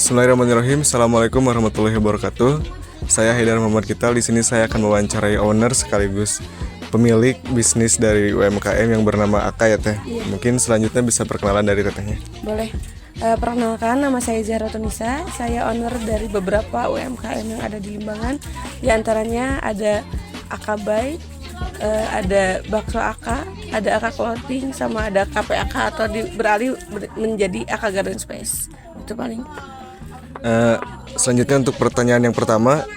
Bismillahirrahmanirrahim. Assalamualaikum warahmatullahi wabarakatuh. Saya Haidar Muhammad Kital. Di sini saya akan mewawancarai owner sekaligus pemilik bisnis dari UMKM yang bernama Aka ya Teh. Iya. Mungkin selanjutnya bisa perkenalan dari Tetehnya. Boleh. Perkenalkan, nama saya Zahra Tunisa. Saya owner dari beberapa UMKM yang ada di Limbangan. Di antaranya ada Aka Bike, ada Bakso Aka, ada Aka Clothing, sama ada KP Aka atau beralih menjadi Aka Garden Space. Itu paling. Selanjutnya untuk pertanyaan yang pertama,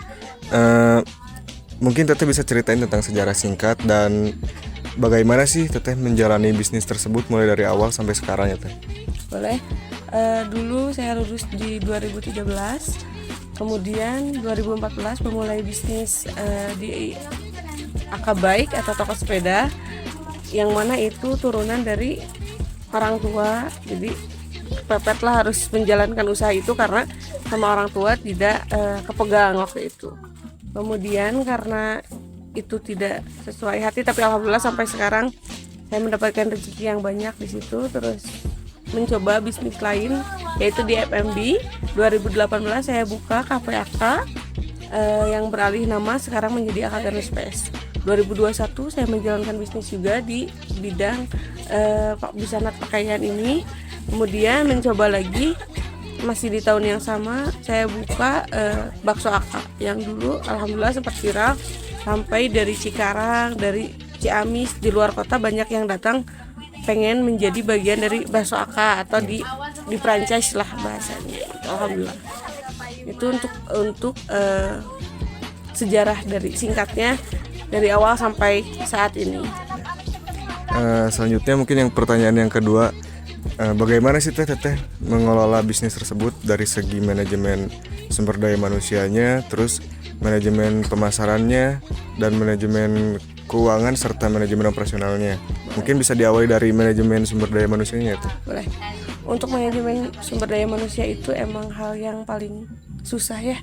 mungkin Teteh bisa ceritain tentang sejarah singkat dan bagaimana sih Teteh menjalani bisnis tersebut mulai dari awal sampai sekarang ya Teh? Boleh. Dulu saya lulus di 2013, kemudian 2014 memulai bisnis di Aka Bike atau toko sepeda, yang mana itu turunan dari orang tua. Jadi kepepet lah harus menjalankan usaha itu karena sama orang tua tidak kepegang waktu itu. Kemudian karena itu tidak sesuai hati, tapi alhamdulillah sampai sekarang saya mendapatkan rezeki yang banyak di situ. Terus mencoba bisnis lain yaitu di FMB. 2018 saya buka Cafe Aka yang beralih nama sekarang menjadi Aka Garden Space. 2021 saya menjalankan bisnis juga di bidang busana pakaian ini. Kemudian mencoba lagi masih di tahun yang sama saya buka Bakso Aka yang dulu alhamdulillah sempat viral sampai dari Cikarang, dari Ciamis, di luar kota banyak yang datang pengen menjadi bagian dari Bakso Aka atau di franchise lah bahasanya. Alhamdulillah. Itu untuk sejarah dari singkatnya dari awal sampai saat ini. Selanjutnya mungkin yang pertanyaan yang kedua, bagaimana sih Teteh mengelola bisnis tersebut dari segi manajemen sumber daya manusianya, terus manajemen pemasarannya, dan manajemen keuangan serta manajemen operasionalnya. Mungkin bisa diawali dari manajemen sumber daya manusianya tuh. Boleh. Untuk manajemen sumber daya manusia itu emang hal yang paling susah ya.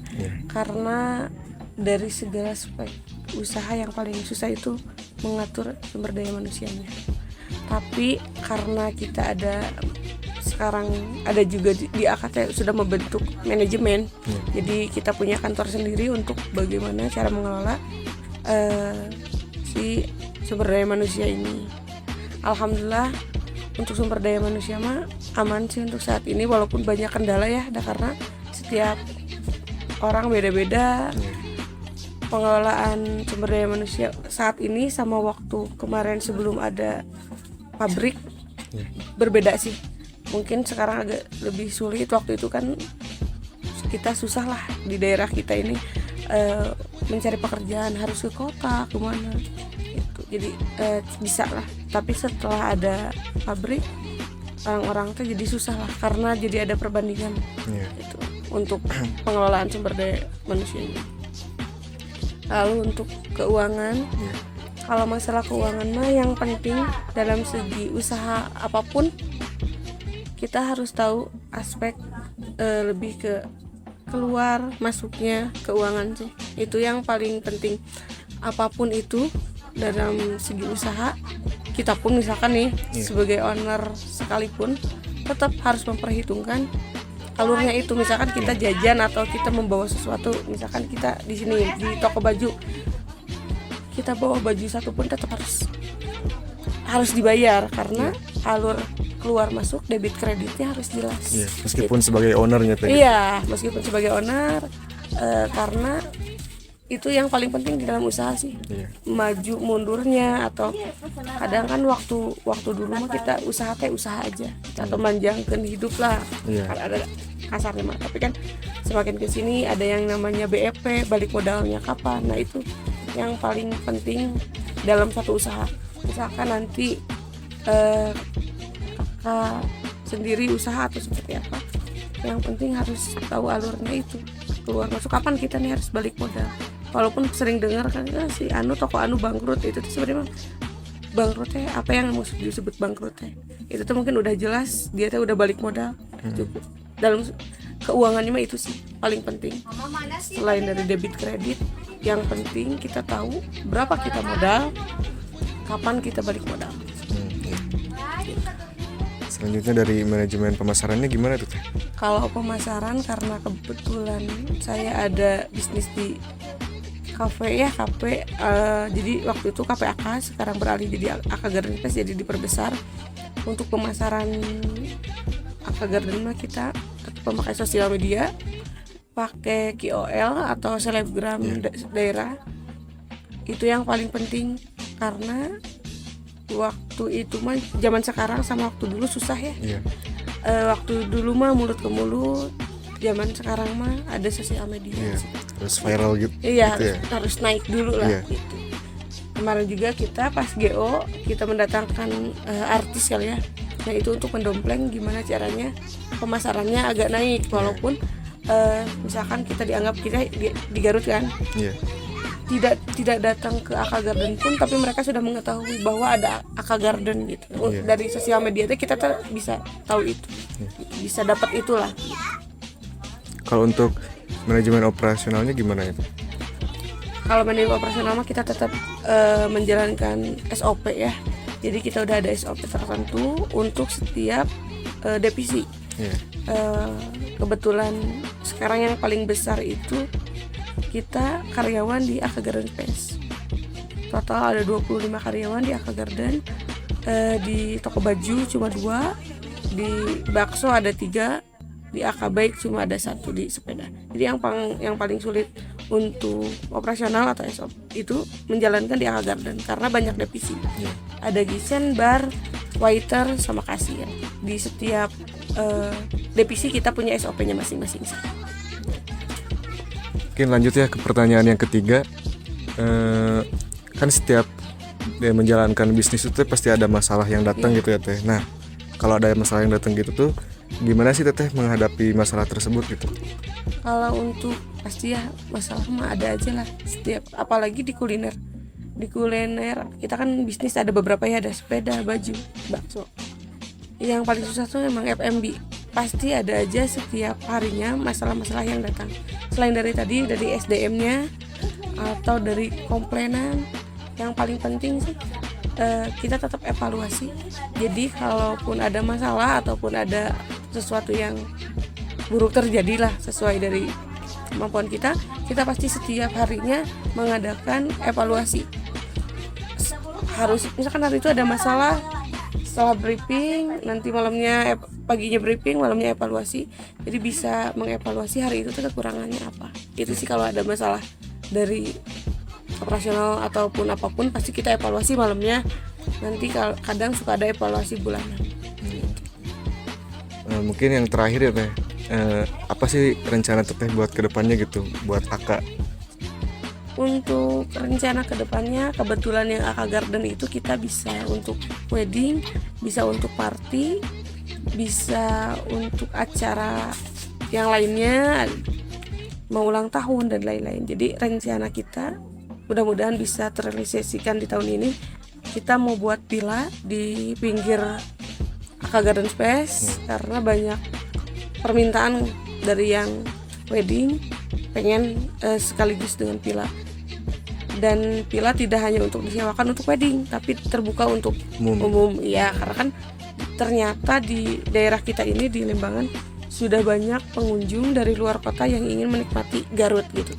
Karena dari segala aspek usaha yang paling susah itu mengatur sumber daya manusianya. Tapi karena kita sekarang ada juga di AKT sudah membentuk manajemen. Jadi kita punya kantor sendiri untuk bagaimana cara mengelola si sumber daya manusia ini. Alhamdulillah untuk sumber daya manusia mah aman sih untuk saat ini, walaupun banyak kendala ya, karena setiap orang beda-beda. Pengelolaan sumber daya manusia saat ini sama waktu kemarin sebelum ada pabrik berbeda sih. Mungkin sekarang agak lebih sulit. Waktu itu kan kita susah lah di daerah kita ini mencari pekerjaan, harus ke kota kemana itu. Jadi bisa lah. Tapi setelah ada pabrik, orang-orang tuh jadi susah lah karena jadi ada perbandingan itu untuk pengelolaan sumber daya manusianya. Lalu untuk keuangan, kalau masalah keuangan mah yang penting dalam segi usaha apapun kita harus tahu aspek lebih ke keluar masuknya keuangan sih. Itu yang paling penting. Apapun itu dalam segi usaha, kita pun misalkan nih sebagai owner sekalipun tetap harus memperhitungkan alurnya itu. Misalkan kita jajan atau kita membawa sesuatu, misalkan kita di sini di toko baju, kita bawa baju satu pun tetap harus dibayar karena alur keluar masuk debit kreditnya harus jelas. Meskipun sebagai ownernya tadi. Iya, meskipun sebagai owner, karena itu yang paling penting di dalam usaha sih. Maju mundurnya atau kadang kan waktu dulu mah kita usaha aja atau manjangkan hidup lah. Kan ada kasarnya mah. Tapi kan semakin kesini ada yang namanya BEP, balik modalnya kapan. Nah itu yang paling penting dalam satu usaha. Misalkan nanti kakak sendiri usaha atau seperti apa, yang penting harus tahu alurnya itu, keluar masuk kapan kita nih harus balik modal. Walaupun sering dengar kan si toko bangkrut, itu tuh sebenarnya bangkrutnya apa yang maksud disebut bangkrutnya itu tuh mungkin udah jelas dia tuh udah balik modal cukup. Dalam keuangannya mah itu sih paling penting. Selain dari debit kredit, yang penting kita tahu berapa kita modal, kapan kita balik modal. Selanjutnya dari manajemen pemasarannya gimana tuh Teh? Kalau pemasaran karena kebetulan saya ada bisnis di kafe ya, jadi waktu itu kafe AK, sekarang beralih jadi AK Garden Space, jadi diperbesar. Untuk pemasaran AK Garden mah kita memakai sosial media, pakai KOL atau selebgram daerah. Itu yang paling penting, karena waktu itu mah zaman sekarang sama waktu dulu susah ya. Waktu dulu mah mulut ke mulut, zaman sekarang mah ada sosial media. Terus viral gitu. Iya, gitu harus naik dulu lah gitu. Kemarin juga kita pas GO kita mendatangkan artis kali ya. Nah itu untuk mendompleng gimana caranya pemasarannya agak naik, walaupun misalkan kita dianggap kita di Garut kan. Tidak datang ke AK Garden pun, tapi mereka sudah mengetahui bahwa ada AK Garden gitu. Dari sosial media itu kita bisa tahu itu, bisa dapat itulah. Kalau untuk manajemen operasionalnya gimana itu? Kalau manajemen operasional mah kita tetap menjalankan SOP ya. Jadi kita udah ada SOP tertentu untuk setiap divisi. Kebetulan sekarang yang paling besar itu kita karyawan di AK Garden Space. Total ada 25 karyawan di AK Garden. Di toko baju cuma 2, di bakso ada 3, di AK Baik cuma ada 1 di sepeda. Jadi yang paling sulit untuk operasional atau SOP itu menjalankan di AK Garden karena banyak divisi. Ada kitchen, bar, waiter, sama kasir. Di setiap divisi kita punya SOP-nya masing-masing. Mungkin lanjut ya ke pertanyaan yang ketiga. Kan setiap dia menjalankan bisnis itu pasti ada masalah yang datang gitu ya Teh. Nah kalau ada masalah yang datang gitu tuh gimana sih Teteh menghadapi masalah tersebut gitu? Kalau untuk pasti ya masalah mah ada aja lah setiap, apalagi di kuliner. Di kuliner kita kan bisnis ada beberapa ya, ada sepeda, baju, bakso. Yang paling susah tuh emang F&B. Pasti ada aja setiap harinya masalah-masalah yang datang. Selain dari tadi, dari SDM-nya atau dari komplainan, yang paling penting sih kita tetap evaluasi. Jadi kalaupun ada masalah ataupun ada sesuatu yang buruk terjadilah sesuai dari kemampuan kita pasti setiap harinya mengadakan evaluasi. Harus misalkan hari itu ada masalah, setelah briefing, nanti malamnya paginya briefing, malamnya evaluasi. Jadi bisa mengevaluasi hari itu tuh kekurangannya apa. Itu sih kalau ada masalah dari operasional ataupun apapun pasti kita evaluasi malamnya. Nanti kadang suka ada evaluasi bulanan. Mungkin yang terakhir ya Teh, apa sih rencana Teteh buat kedepannya gitu, buat AK? Untuk rencana kedepannya, kebetulan yang AK Garden itu kita bisa untuk wedding, bisa untuk party, bisa untuk acara yang lainnya, mau ulang tahun dan lain-lain. Jadi rencana kita mudah-mudahan bisa terrealisasikan di tahun ini. Kita mau buat villa di pinggir AK Garden Space karena banyak permintaan dari yang wedding pengen sekaligus dengan villa. Dan villa tidak hanya untuk disewakan untuk wedding, tapi terbuka untuk umum. Ya, karena kan ternyata di daerah kita ini di Limbangan sudah banyak pengunjung dari luar kota yang ingin menikmati Garut gitu.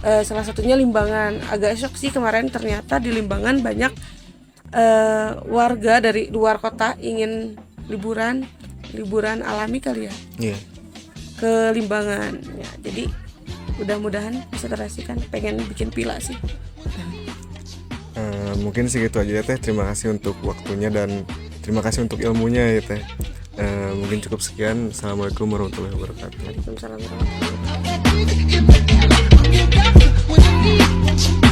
Salah satunya Limbangan. Agak shock sih kemarin, ternyata di Limbangan banyak warga dari luar kota ingin liburan alami kali ya. Ke Limbangan. Ya, jadi mudah-mudahan bisa terrealisasikan, pengen bikin villa sih. Mungkin segitu aja ya Teh. Terima kasih untuk waktunya dan terima kasih untuk ilmunya ya Teh. Mungkin cukup sekian. Assalamualaikum warahmatullahi wabarakatuh. Waalaikumsalam warahmatullahi wabarakatuh.